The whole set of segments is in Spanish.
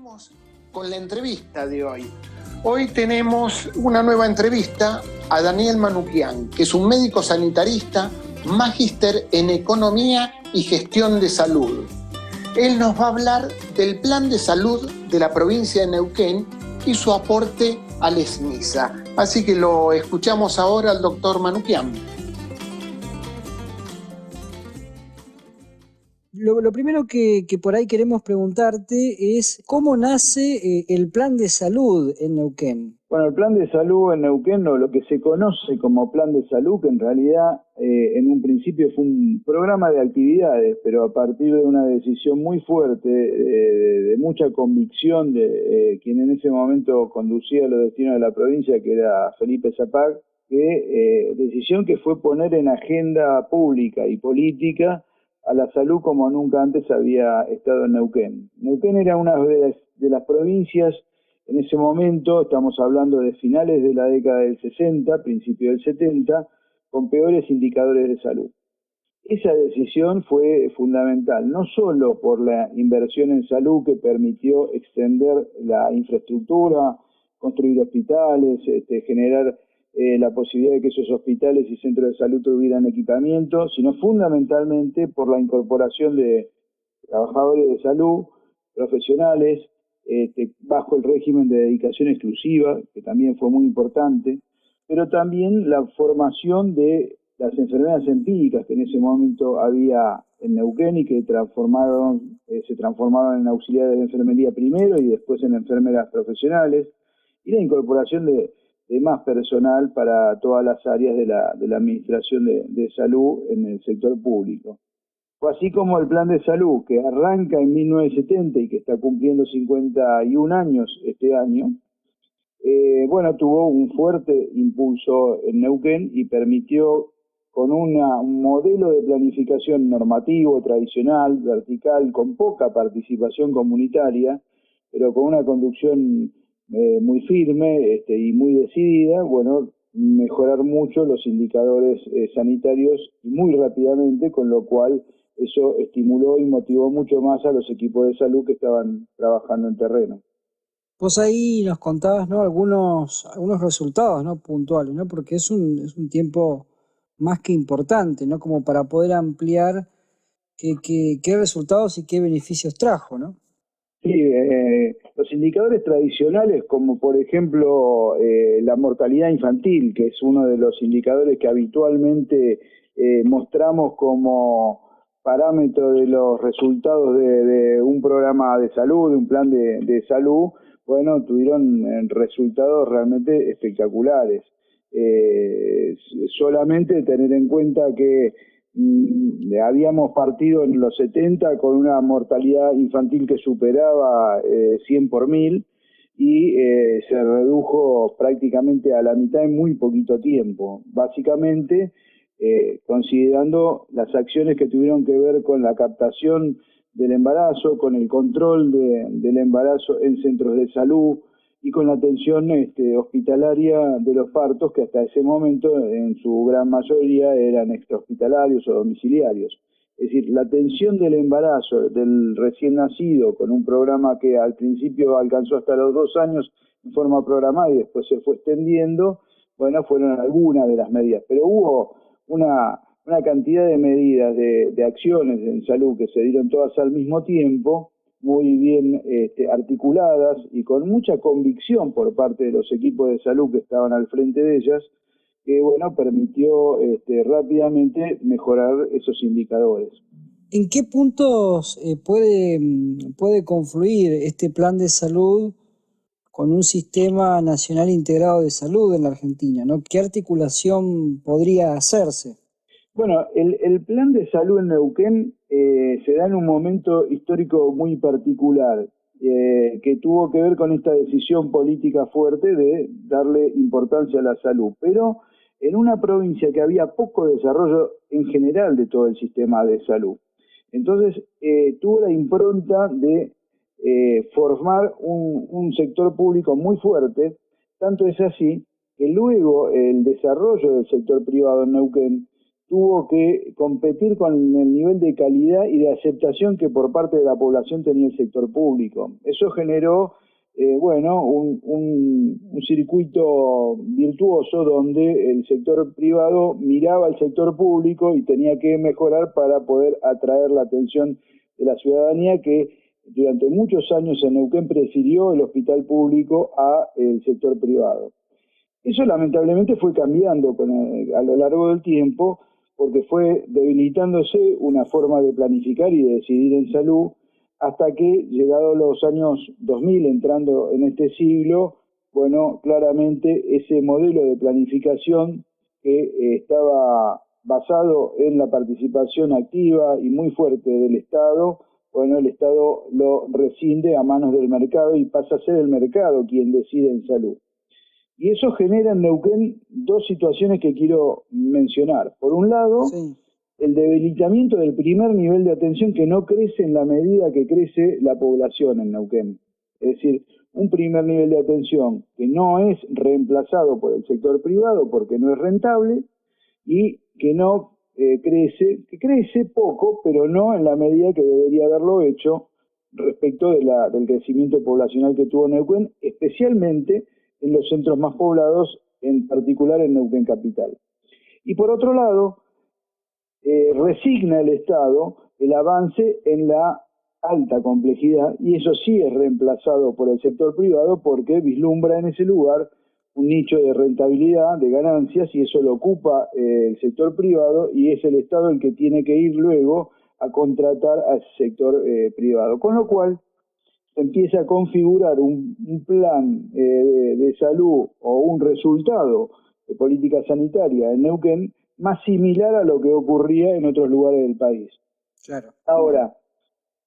Vamos con la entrevista de hoy. Hoy tenemos una nueva entrevista a Daniel Manukyan, que es un médico sanitarista, magíster en Economía y Gestión de Salud. Él nos va a hablar del plan de salud de la provincia de Neuquén y su aporte al SNISA. Así que lo escuchamos ahora al doctor Manukyan. Lo primero que por ahí queremos preguntarte es ¿cómo nace el plan de salud en Neuquén? Bueno, el plan de salud en Neuquén, o lo que se conoce como plan de salud, que en realidad en un principio fue un programa de actividades, pero a partir de una decisión muy fuerte, de mucha convicción de quien en ese momento conducía los destinos de la provincia, que era Felipe Zapag, decisión que fue poner en agenda pública y política a la salud como nunca antes había estado en Neuquén. Neuquén era una de las provincias, en ese momento, estamos hablando de finales de la década del 60, principio del 70, con peores indicadores de salud. Esa decisión fue fundamental, no solo por la inversión en salud que permitió extender la infraestructura, construir hospitales, generar la posibilidad de que esos hospitales y centros de salud tuvieran equipamiento, sino fundamentalmente por la incorporación de trabajadores de salud, profesionales, bajo el régimen de dedicación exclusiva, que también fue muy importante, pero también la formación de las enfermeras empíricas que en ese momento había en Neuquén y que se transformaron en auxiliares de enfermería primero y después en enfermeras profesionales, y la incorporación de más personal para todas las áreas de la administración de salud en el sector público. Fue así como el plan de salud, que arranca en 1970 y que está cumpliendo 51 años este año, tuvo un fuerte impulso en Neuquén y permitió, con un modelo de planificación normativo, tradicional, vertical, con poca participación comunitaria, pero con una conducción muy firme y muy decidida, mejorar mucho los indicadores sanitarios y muy rápidamente, con lo cual eso estimuló y motivó mucho más a los equipos de salud que estaban trabajando en terreno. Vos ahí nos contabas, ¿no? algunos resultados, ¿no? puntuales, ¿no? Porque es un tiempo más que importante, ¿no? Como para poder ampliar qué resultados y qué beneficios trajo, ¿no? Sí, los indicadores tradicionales, como por ejemplo la mortalidad infantil, que es uno de los indicadores que habitualmente mostramos como parámetro de los resultados de un programa de salud, de un plan de salud, tuvieron resultados realmente espectaculares. Solamente tener en cuenta que habíamos partido en los 70 con una mortalidad infantil que superaba 100 por 1000 y se redujo prácticamente a la mitad en muy poquito tiempo, básicamente considerando las acciones que tuvieron que ver con la captación del embarazo, con el control del embarazo en centros de salud y con la atención hospitalaria de los partos, que hasta ese momento en su gran mayoría eran extrahospitalarios o domiciliarios. Es decir, la atención del embarazo del recién nacido, con un programa que al principio alcanzó hasta los 2 años en forma programada y después se fue extendiendo, fueron algunas de las medidas, pero hubo una cantidad de medidas, de acciones en salud que se dieron todas al mismo tiempo, muy bien articuladas y con mucha convicción por parte de los equipos de salud que estaban al frente de ellas, que permitió rápidamente mejorar esos indicadores. ¿En qué puntos puede confluir este plan de salud con un sistema nacional integrado de salud en la Argentina, ¿no? ¿Qué articulación podría hacerse? Bueno, el plan de salud en Neuquén se da en un momento histórico muy particular, que tuvo que ver con esta decisión política fuerte de darle importancia a la salud, pero en una provincia que había poco desarrollo en general de todo el sistema de salud. Entonces tuvo la impronta de formar un sector público muy fuerte, tanto es así que luego el desarrollo del sector privado en Neuquén tuvo que competir con el nivel de calidad y de aceptación que por parte de la población tenía el sector público. Eso generó un circuito virtuoso donde el sector privado miraba al sector público y tenía que mejorar para poder atraer la atención de la ciudadanía, que durante muchos años en Neuquén prefirió el hospital público a el sector privado. Eso lamentablemente fue cambiando a lo largo del tiempo, porque fue debilitándose una forma de planificar y de decidir en salud, hasta que, llegados los años 2000, entrando en este siglo, claramente ese modelo de planificación que estaba basado en la participación activa y muy fuerte del Estado, el Estado lo rescinde a manos del mercado y pasa a ser el mercado quien decide en salud. Y eso genera en Neuquén dos situaciones que quiero mencionar. Por un lado, sí, el debilitamiento del primer nivel de atención, que no crece en la medida que crece la población en Neuquén. Es decir, un primer nivel de atención que no es reemplazado por el sector privado porque no es rentable y que no crece, que crece poco, pero no en la medida que debería haberlo hecho respecto del crecimiento poblacional que tuvo Neuquén, especialmente en los centros más poblados, en particular en Neuquén Capital. Y por otro lado, resigna el Estado el avance en la alta complejidad, y eso sí es reemplazado por el sector privado porque vislumbra en ese lugar un nicho de rentabilidad, de ganancias, y eso lo ocupa el sector privado, y es el Estado el que tiene que ir luego a contratar al sector privado. Con lo cual, se empieza a configurar un plan de salud o un resultado de política sanitaria en Neuquén más similar a lo que ocurría en otros lugares del país. Claro. Ahora,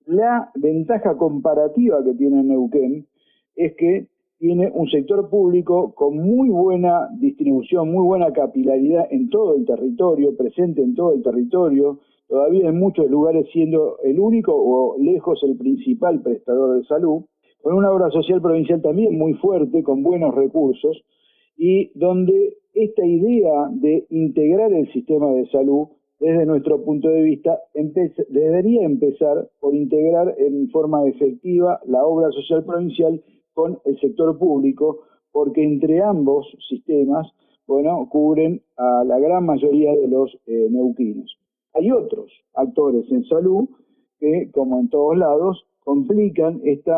la ventaja comparativa que tiene Neuquén es que tiene un sector público con muy buena distribución, muy buena capilaridad en todo el territorio, presente en todo el territorio, todavía en muchos lugares siendo el único o lejos el principal prestador de salud, con una obra social provincial también muy fuerte, con buenos recursos, y donde esta idea de integrar el sistema de salud, desde nuestro punto de vista, debería empezar por integrar en forma efectiva la obra social provincial con el sector público, porque entre ambos sistemas, cubren a la gran mayoría de los neuquinos. Hay otros actores en salud que, como en todos lados, complican este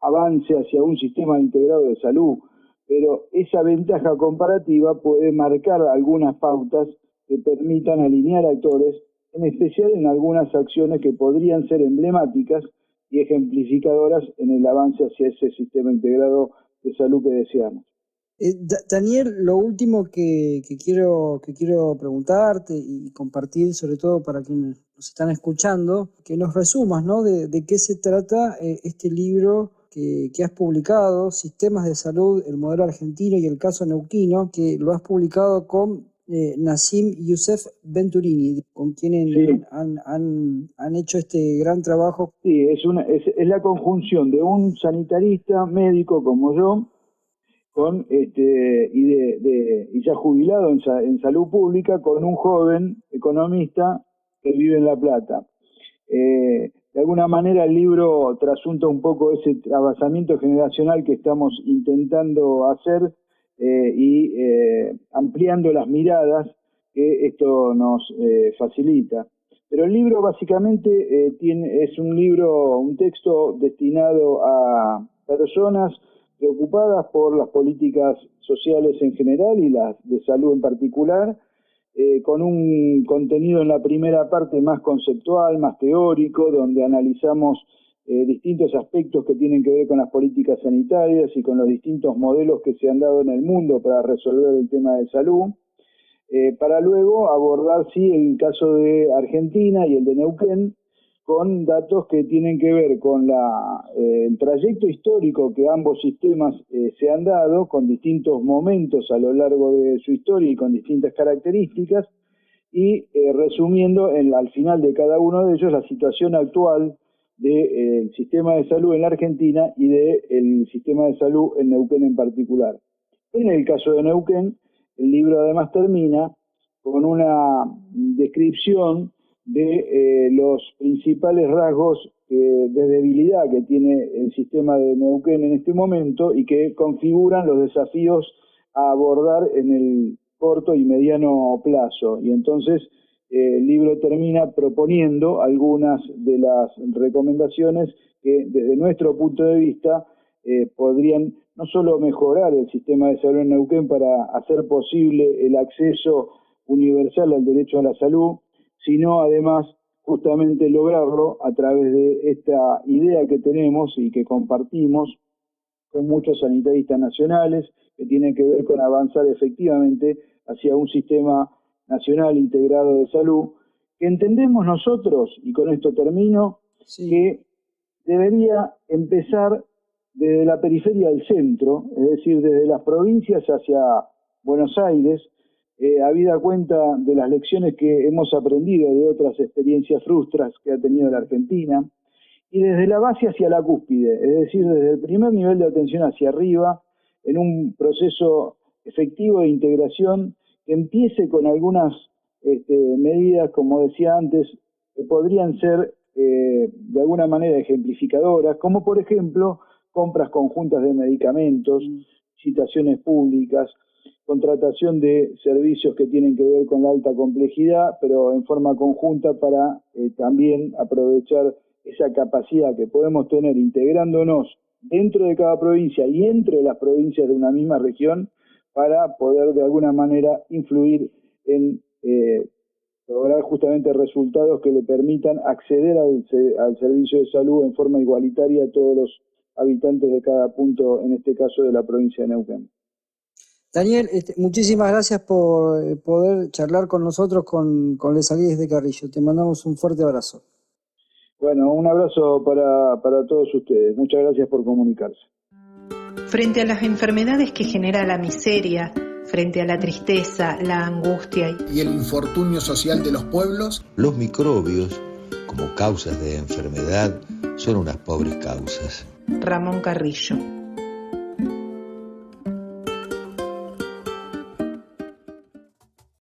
avance hacia un sistema integrado de salud, pero esa ventaja comparativa puede marcar algunas pautas que permitan alinear actores, en especial en algunas acciones que podrían ser emblemáticas y ejemplificadoras en el avance hacia ese sistema integrado de salud que deseamos. Daniel, lo último que quiero preguntarte y compartir, sobre todo para quienes nos están escuchando, que nos resumas, ¿no?, de qué se trata este libro que has publicado, Sistemas de Salud, el modelo argentino y el caso neuquino, que lo has publicado con Nassim Youssef Venturini, con quienes sí han hecho este gran trabajo. Sí, es la conjunción de un sanitarista médico como yo, y ya jubilado en salud pública, con un joven economista que vive en La Plata. De alguna manera el libro trasunta un poco ese avanzamiento generacional que estamos intentando hacer y ampliando las miradas que esto nos facilita. Pero el libro básicamente es un texto destinado a personas preocupadas por las políticas sociales en general y las de salud en particular, con un contenido en la primera parte más conceptual, más teórico, donde analizamos distintos aspectos que tienen que ver con las políticas sanitarias y con los distintos modelos que se han dado en el mundo para resolver el tema de salud, para luego abordar, sí, el caso de Argentina y el de Neuquén, con datos que tienen que ver con el trayecto histórico que ambos sistemas se han dado, con distintos momentos a lo largo de su historia y con distintas características, y resumiendo al final de cada uno de ellos la situación actual del sistema de salud en la Argentina y del sistema de salud en Neuquén en particular. En el caso de Neuquén, el libro además termina con una descripción de los principales rasgos de debilidad que tiene el sistema de Neuquén en este momento y que configuran los desafíos a abordar en el corto y mediano plazo. Y entonces el libro termina proponiendo algunas de las recomendaciones que desde nuestro punto de vista podrían no solo mejorar el sistema de salud en Neuquén para hacer posible el acceso universal al derecho a la salud, sino además justamente lograrlo a través de esta idea que tenemos y que compartimos con muchos sanitaristas nacionales, que tiene que ver con avanzar efectivamente hacia un sistema nacional integrado de salud, que entendemos nosotros, y con esto termino, Sí. que debería empezar desde la periferia del centro, es decir, desde las provincias hacia Buenos Aires, habida cuenta de las lecciones que hemos aprendido de otras experiencias frustras que ha tenido la Argentina, y desde la base hacia la cúspide, es decir, desde el primer nivel de atención hacia arriba, en un proceso efectivo de integración que empiece con algunas medidas, como decía antes, que podrían ser de alguna manera ejemplificadoras, como por ejemplo compras conjuntas de medicamentos, citaciones públicas, contratación de servicios que tienen que ver con la alta complejidad, pero en forma conjunta para también aprovechar esa capacidad que podemos tener integrándonos dentro de cada provincia y entre las provincias de una misma región para poder de alguna manera influir en lograr justamente resultados que le permitan acceder al servicio de salud en forma igualitaria a todos los habitantes de cada punto, en este caso de la provincia de Neuquén. Daniel, muchísimas gracias por poder charlar con nosotros con Les Aguirre de Carrillo. Te mandamos un fuerte abrazo. Bueno, un abrazo para todos ustedes. Muchas gracias por comunicarse. Frente a las enfermedades que genera la miseria, frente a la tristeza, la angustia y el infortunio social de los pueblos, los microbios, como causas de enfermedad, son unas pobres causas. Ramón Carrillo.